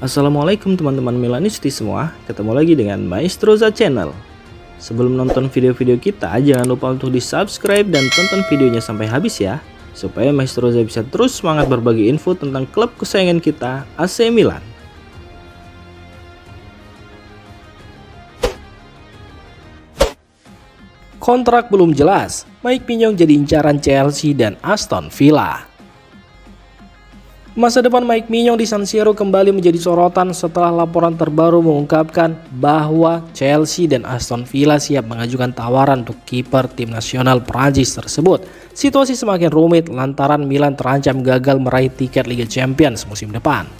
Assalamualaikum teman-teman Milanisti semua, ketemu lagi dengan Maestroza Channel. Sebelum nonton video-video kita, jangan lupa untuk di subscribe dan tonton videonya sampai habis ya, supaya Maestroza bisa terus semangat berbagi info tentang klub kesayangan kita, AC Milan. Kontrak belum jelas, Mike Maignan jadi incaran Chelsea dan Aston Villa. Masa depan Mike Maignan di San Siro kembali menjadi sorotan setelah laporan terbaru mengungkapkan bahwa Chelsea dan Aston Villa siap mengajukan tawaran untuk kiper tim nasional Prancis tersebut. Situasi semakin rumit lantaran Milan terancam gagal meraih tiket Liga Champions musim depan.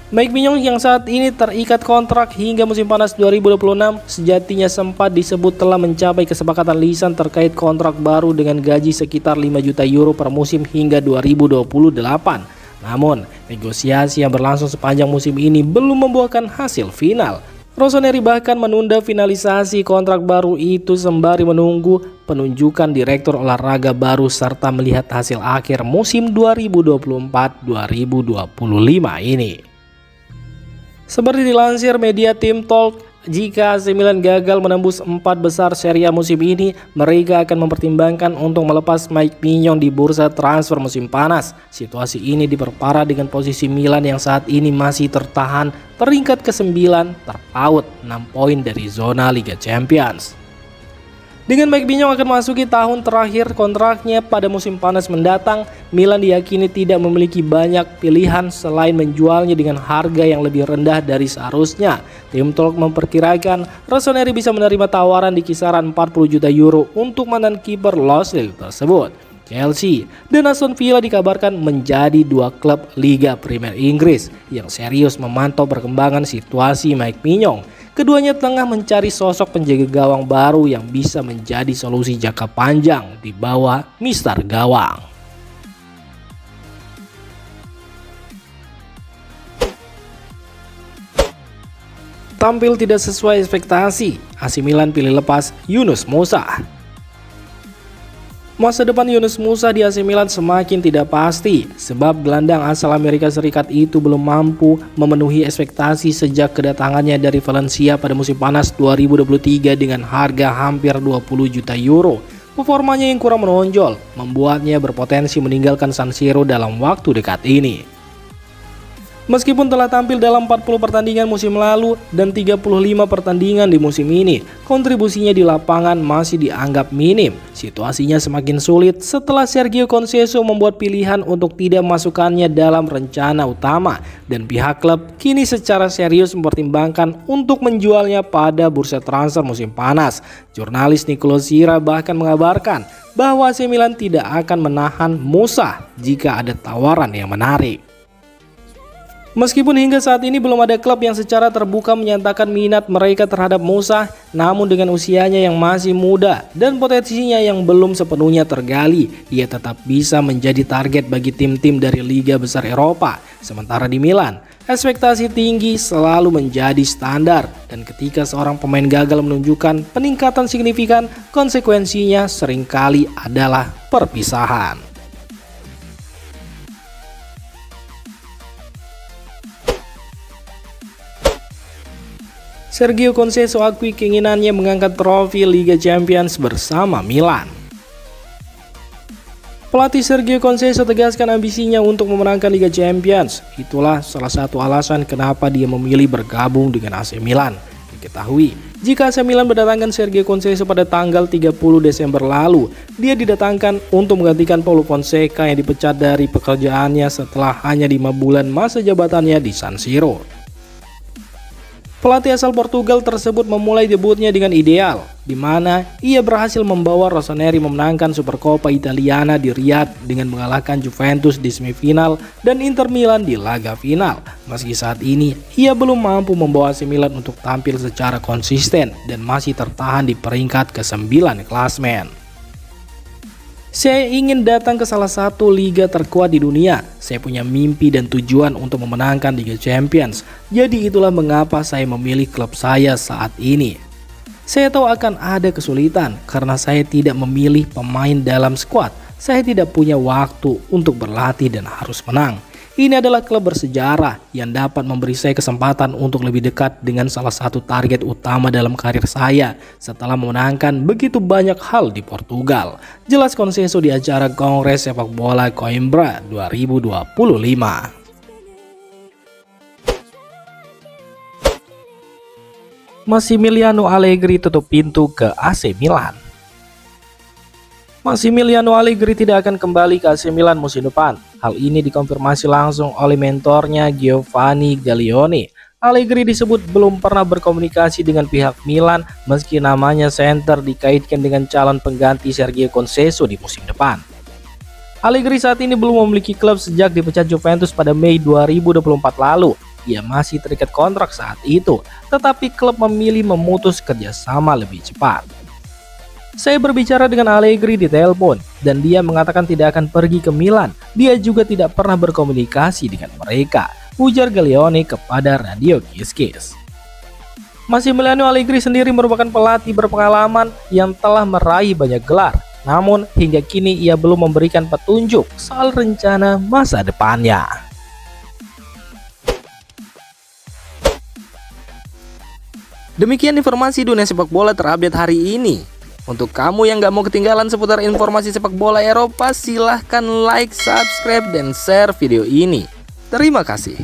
Mike Maignan yang saat ini terikat kontrak hingga musim panas 2026 sejatinya sempat disebut telah mencapai kesepakatan lisan terkait kontrak baru dengan gaji sekitar 5 juta euro per musim hingga 2028. Namun, negosiasi yang berlangsung sepanjang musim ini belum membuahkan hasil final. Rossoneri bahkan menunda finalisasi kontrak baru itu sembari menunggu penunjukan direktur olahraga baru serta melihat hasil akhir musim 2024-2025 ini. Seperti dilansir media Team Talk, jika AC Milan gagal menembus 4 besar Serie A musim ini, mereka akan mempertimbangkan untuk melepas Mike Maignan di bursa transfer musim panas. Situasi ini diperparah dengan posisi Milan yang saat ini masih tertahan peringkat ke-9 terpaut 6 poin dari zona Liga Champions. Dengan Mike Maignan akan masuki tahun terakhir kontraknya pada musim panas mendatang, Milan diyakini tidak memiliki banyak pilihan selain menjualnya dengan harga yang lebih rendah dari seharusnya. Tim Talk memperkirakan Rossoneri bisa menerima tawaran di kisaran 40 juta euro untuk mantan kiper Los Lille tersebut. Chelsea dan Aston Villa dikabarkan menjadi dua klub Liga Premier Inggris yang serius memantau perkembangan situasi Mike Maignan. Keduanya tengah mencari sosok penjaga gawang baru yang bisa menjadi solusi jangka panjang di bawah Mister Gawang. Tampil tidak sesuai ekspektasi, AC Milan pilih lepas Yunus Musa. Masa depan Yunus Musa di AC Milan semakin tidak pasti sebab gelandang asal Amerika Serikat itu belum mampu memenuhi ekspektasi sejak kedatangannya dari Valencia pada musim panas 2023 dengan harga hampir 20 juta euro. Performanya yang kurang menonjol membuatnya berpotensi meninggalkan San Siro dalam waktu dekat ini. Meskipun telah tampil dalam 40 pertandingan musim lalu dan 35 pertandingan di musim ini, kontribusinya di lapangan masih dianggap minim. Situasinya semakin sulit setelah Sergio Conceição membuat pilihan untuk tidak masukkannya dalam rencana utama dan pihak klub kini secara serius mempertimbangkan untuk menjualnya pada bursa transfer musim panas. Jurnalis Nicolo Sira bahkan mengabarkan bahwa AC Milan tidak akan menahan Musa jika ada tawaran yang menarik. Meskipun hingga saat ini belum ada klub yang secara terbuka menyatakan minat mereka terhadap Musa, namun dengan usianya yang masih muda dan potensinya yang belum sepenuhnya tergali, ia tetap bisa menjadi target bagi tim-tim dari liga besar Eropa. Sementara di Milan, ekspektasi tinggi selalu menjadi standar dan ketika seorang pemain gagal menunjukkan peningkatan signifikan, konsekuensinya seringkali adalah perpisahan. Sergio Conceição akui keinginannya mengangkat trofi Liga Champions bersama Milan. Pelatih Sergio Conceição tegaskan ambisinya untuk memenangkan Liga Champions. Itulah salah satu alasan kenapa dia memilih bergabung dengan AC Milan. Diketahui, jika AC Milan mendatangkan Sergio Conceição pada tanggal 30 Desember lalu, dia didatangkan untuk menggantikan Paulo Fonseca yang dipecat dari pekerjaannya setelah hanya 5 bulan masa jabatannya di San Siro. Pelatih asal Portugal tersebut memulai debutnya dengan ideal, di mana ia berhasil membawa Rossoneri memenangkan Supercoppa Italiana di Riyadh dengan mengalahkan Juventus di semifinal dan Inter Milan di laga final. Meski saat ini, ia belum mampu membawa AC Milan untuk tampil secara konsisten dan masih tertahan di peringkat ke-9 klasmen. Saya ingin datang ke salah satu liga terkuat di dunia. Saya punya mimpi dan tujuan untuk memenangkan Liga Champions. Jadi itulah mengapa saya memilih klub saya saat ini. Saya tahu akan ada kesulitan karena saya tidak memilih pemain dalam skuad. Saya tidak punya waktu untuk berlatih dan harus menang. Ini adalah klub bersejarah yang dapat memberi saya kesempatan untuk lebih dekat dengan salah satu target utama dalam karir saya setelah memenangkan begitu banyak hal di Portugal. Jelas Conceição di acara Kongres Sepak Bola Coimbra 2025. Massimiliano Allegri tutup pintu ke AC Milan. Massimiliano Allegri tidak akan kembali ke AC Milan musim depan. Hal ini dikonfirmasi langsung oleh mentornya Giovanni Gaglione. Allegri disebut belum pernah berkomunikasi dengan pihak Milan meski namanya center dikaitkan dengan calon pengganti Sergio Conceição di musim depan. Allegri saat ini belum memiliki klub sejak dipecat Juventus pada Mei 2024 lalu. Ia masih terikat kontrak saat itu, tetapi klub memilih memutus kerjasama lebih cepat. Saya berbicara dengan Allegri di telepon dan dia mengatakan tidak akan pergi ke Milan. Dia juga tidak pernah berkomunikasi dengan mereka, ujar Gaglione kepada Radio Kiss. Massimiliano Allegri sendiri merupakan pelatih berpengalaman yang telah meraih banyak gelar. Namun hingga kini ia belum memberikan petunjuk soal rencana masa depannya. Demikian informasi dunia sepak bola terupdate hari ini. Untuk kamu yang gak mau ketinggalan seputar informasi sepak bola Eropa, silahkan like, subscribe, dan share video ini. Terima kasih.